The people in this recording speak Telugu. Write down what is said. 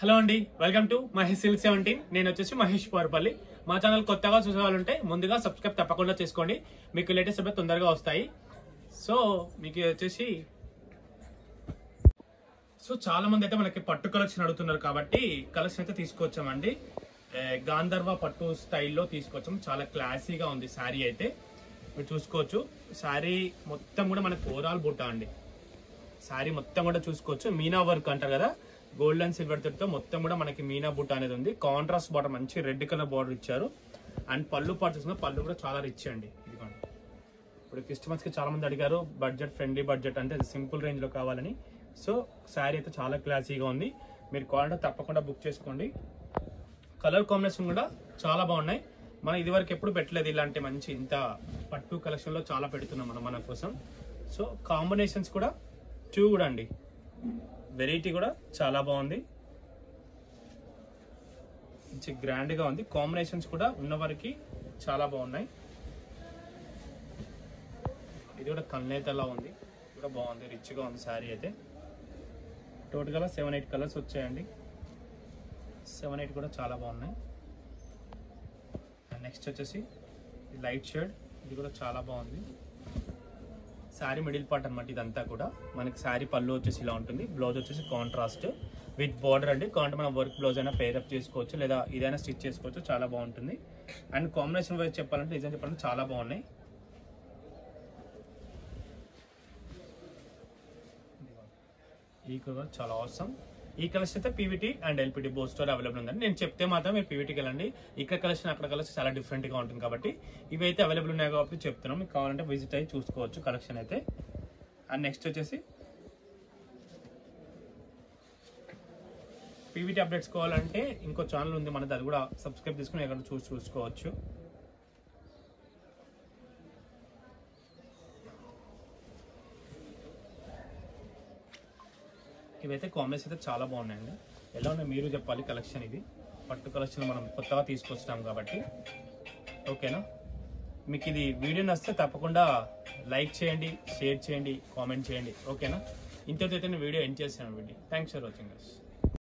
హలో అండి, వెల్కమ్ టు మహేష్ సిల్క్ 17. నేను వచ్చేసి మహేష్ పోర్పల్లి. మా ఛానల్ కొత్తగా చూసేవాళ్ళుంటే ముందుగా సబ్స్క్రైబ్ తప్పకుండా చేసుకోండి, మీకు లేటెస్ట్ అప్డేట్ తొందరగా వస్తాయి. సో మీకు వచ్చేసి చాలా మంది అయితే మనకి పట్టు కలెక్షన్ అడుగుతున్నారు కాబట్టి కలెక్షన్ అయితే తీసుకొచ్చామండి. గాంధర్వ పట్టు స్టైల్లో తీసుకొచ్చాము. చాలా క్లాసీగా ఉంది శారీ అయితే మీరు చూసుకోవచ్చు. శారీ మొత్తం కూడా మనకి ఓవరాల్ బుట్ట అండి. శారీ మొత్తం కూడా చూసుకోవచ్చు. మీనా వర్క్ అంటారు కదా, గోల్డ్ అండ్ సిల్వర్ తో మొత్తం కూడా మనకి మీనా బుట్ట అనేది ఉంది. కాంట్రాస్ట్ బార్డర్, మంచి రెడ్ కలర్ బార్డర్ ఇచ్చారు. అండ్ పళ్ళు పాటు చూసిన పళ్ళు కూడా చాలా రిచ్ అండి. ఇదిగోండి, ఇప్పుడు క్రిస్టమస్ కి చాలా మంది అడిగారు బడ్జెట్ ఫ్రెండ్లీ బడ్జెట్ అంటే సింపుల్ రేంజ్ లో కావాలని. సో శారీ అయితే చాలా క్లాసీగా ఉంది. మీరు కావాలంటే తప్పకుండా బుక్ చేసుకోండి. కలర్ కాంబినేషన్ కూడా చాలా బాగున్నాయి. మనం ఇదివరకు ఎప్పుడు పెట్టలేదు ఇలాంటి మంచి ఇంత పట్టు కలెక్షన్ లో చాలా పెడుతున్నాం మనం మన కోసం. సో కాంబినేషన్స్ కూడా చూడండి, వెరైటీ కూడా చాలా బాగుంది, మంచి గ్రాండ్ గా ఉంది. కాంబినేషన్స్ కూడా ఉన్నవారికి చాలా బాగున్నాయి. ఇది కూడా కల్నేతలా ఉంది, కూడా బాగుంది, రిచ్ గా ఉంది శారీ అయితే. టోటల్ గా 7-8 కలర్స్ వచ్చాయండి. 7-8 కూడా చాలా బాగున్నాయి. నెక్స్ట్ వచ్చేసి లైట్ షేడ్, ఇది కూడా చాలా బాగుంది. శారీ మిడిల్ పార్ట్ అనమాట ఇదంతా కూడా. మనకి శారీ పళ్ళు వచ్చేసి ఇలా ఉంటుంది. బ్లౌజ్ వచ్చేసి కాంట్రాస్ట్ విత్ బార్డర్ అండి. కాంటే మనం వర్క్ బ్లౌజ్ అయినా పేరప్ చేసుకోవచ్చు, లేదా ఇదైనా స్టిచ్ చేసుకోవచ్చు. చాలా బాగుంటుంది. అండ్ కాంబినేషన్ వైజ్ చెప్పాలంటే, డిజైన్ చెప్పాలంటే చాలా బాగున్నాయి. ఈ కలర్ చాలా అవసరం. ఈ కలెక్షన్ అయితే PVT and LPT both store available ఉందండి. నేను చెప్తే మాత్రం మీరు పీవీటీకి వెళ్ళండి. ఇక్కడ కలెక్షన్ అక్కడ కలెక్షన్ చాలా డిఫరెంట్ గా ఉంటుంది కాబట్టి ఇవి అయితే అవైలబుల్ ఉన్నాయి కాబట్టి చెప్తున్నాం. మీకు కావాలంటే విజిట్ అయ్యి చూసుకోవచ్చు కలెక్షన్ అయితే. అండ్ నెక్స్ట్ వచ్చేసి పీవీటీ అప్డేట్స్ కావాలంటే ఇంకో ఛానల్ ఉంది మనది, అది కూడా సబ్స్క్రైబ్ చేసుకుని ఎక్కడ చూసుకోవచ్చు. ఇవైతే కాంబినేషన్ అయితే చాలా బాగున్నాయండి. ఎలా ఉన్నాయి మీరు చెప్పాలి. కలెక్షన్ ఇది పట్టు కలెక్షన్ మనం కొత్తగా తీసుకొచ్చాం కాబట్టి. ఓకేనా, మీకు ఇది వీడియో నచ్చితే తప్పకుండా లైక్ చేయండి, షేర్ చేయండి, కామెంట్ చేయండి. ఓకేనా, ఇంతతో అయితే నేను వీడియో ఎండ్ చేశాను. Thanks for watching.